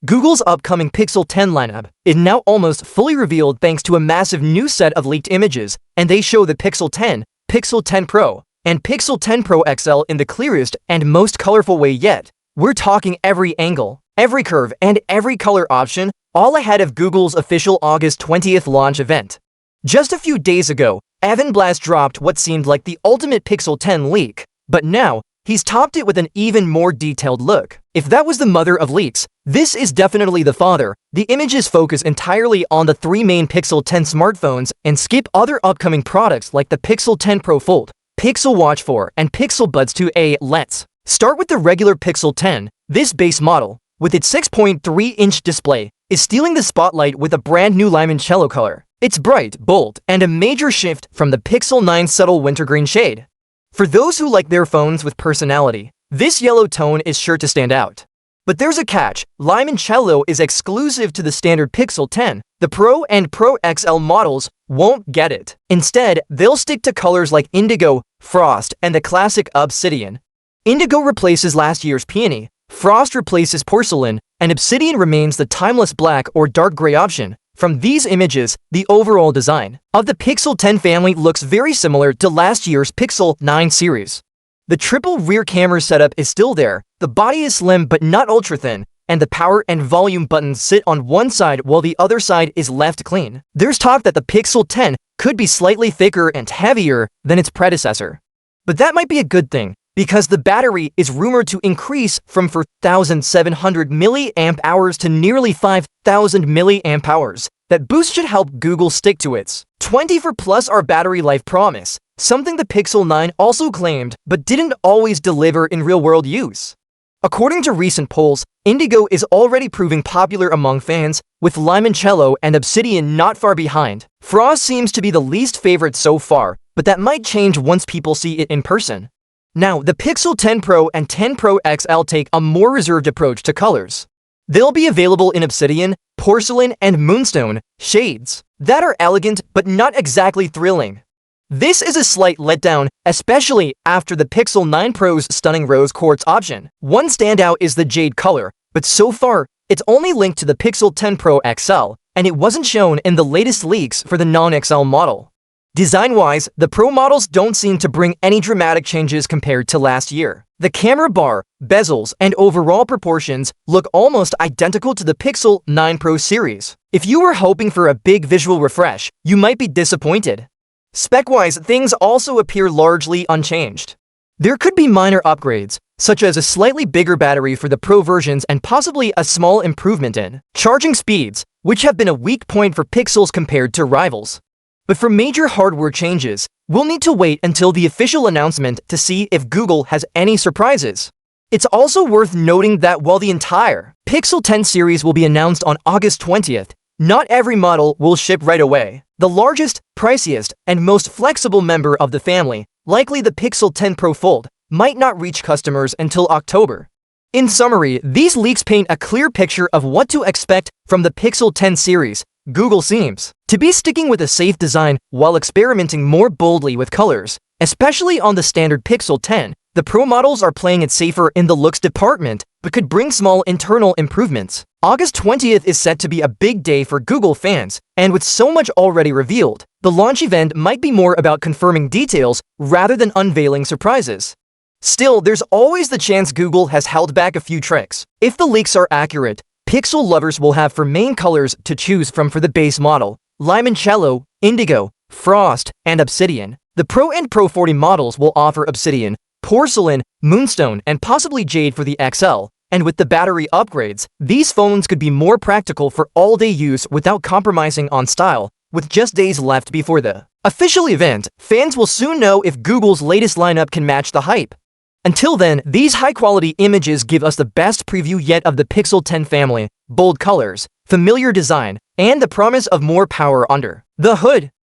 Google's upcoming Pixel 10 lineup is now almost fully revealed thanks to a massive new set of leaked images, and they show the Pixel 10, Pixel 10 Pro, and Pixel 10 Pro XL in the clearest and most colorful way yet. We're talking every angle, every curve, and every color option, all ahead of Google's official August 20th launch event. Just a few days ago, Evan Blass dropped what seemed like the ultimate Pixel 10 leak, but now, he's topped it with an even more detailed look. If that was the mother of leaks, this is definitely the father. The images focus entirely on the three main Pixel 10 smartphones and skip other upcoming products like the Pixel 10 Pro Fold, Pixel Watch 4, and Pixel Buds 2a. Let's start with the regular Pixel 10. This base model, with its 6.3-inch display, is stealing the spotlight with a brand new Limoncello color. It's bright, bold, and a major shift from the Pixel 9 subtle wintergreen shade. For those who like their phones with personality, this yellow tone is sure to stand out. But there's a catch. Limoncello is exclusive to the standard Pixel 10. The Pro and Pro XL models won't get it. Instead, they'll stick to colors like indigo, frost, and the classic obsidian. Indigo replaces last year's peony, frost replaces porcelain, and obsidian remains the timeless black or dark gray option. From these images, the overall design of the Pixel 10 family looks very similar to last year's Pixel 9 series. The triple rear camera setup is still there, the body is slim but not ultra-thin, and the power and volume buttons sit on one side while the other side is left clean. There's talk that the Pixel 10 could be slightly thicker and heavier than its predecessor. But that might be a good thing, because the battery is rumored to increase from 4,700 mAh to nearly 5,000 mAh. That boost should help Google stick to its 24+hour battery life promise, something the Pixel 9 also claimed but didn't always deliver in real-world use. According to recent polls, Indigo is already proving popular among fans, with Limoncello and Obsidian not far behind. Frost seems to be the least favorite so far, but that might change once people see it in person. Now, the Pixel 10 Pro and 10 Pro XL take a more reserved approach to colors. They'll be available in obsidian, porcelain, and moonstone shades that are elegant but not exactly thrilling. This is a slight letdown, especially after the Pixel 9 Pro's stunning rose quartz option. One standout is the jade color, but so far, it's only linked to the Pixel 10 Pro XL, and it wasn't shown in the latest leaks for the non-XL model. Design-wise, the Pro models don't seem to bring any dramatic changes compared to last year. The camera bar, bezels, and overall proportions look almost identical to the Pixel 9 Pro series. If you were hoping for a big visual refresh, you might be disappointed. Spec-wise, things also appear largely unchanged. There could be minor upgrades, such as a slightly bigger battery for the Pro versions and possibly a small improvement in charging speeds, which have been a weak point for Pixels compared to rivals. But for major hardware changes, we'll need to wait until the official announcement to see if Google has any surprises. It's also worth noting that while the entire Pixel 10 series will be announced on August 20th, not every model will ship right away. The largest, priciest, and most flexible member of the family, likely the Pixel 10 Pro Fold, might not reach customers until October. In summary, these leaks paint a clear picture of what to expect from the Pixel 10 series. Google seems to be sticking with a safe design while experimenting more boldly with colors, especially on the standard Pixel 10. The Pro models are playing it safer in the looks department, but could bring small internal improvements. August 20th is set to be a big day for Google fans, and with so much already revealed, the launch event might be more about confirming details rather than unveiling surprises. Still, there's always the chance Google has held back a few tricks. If the leaks are accurate, Pixel lovers will have four main colors to choose from for the base model: Limoncello, Indigo, Frost, and Obsidian. The Pro and Pro 40 models will offer Obsidian, Porcelain, Moonstone, and possibly Jade for the XL. And with the battery upgrades, these phones could be more practical for all-day use without compromising on style. With just days left before the official event, fans will soon know if Google's latest lineup can match the hype. Until then, these high-quality images give us the best preview yet of the Pixel 10 family: bold colors, familiar design, and the promise of more power under the hood.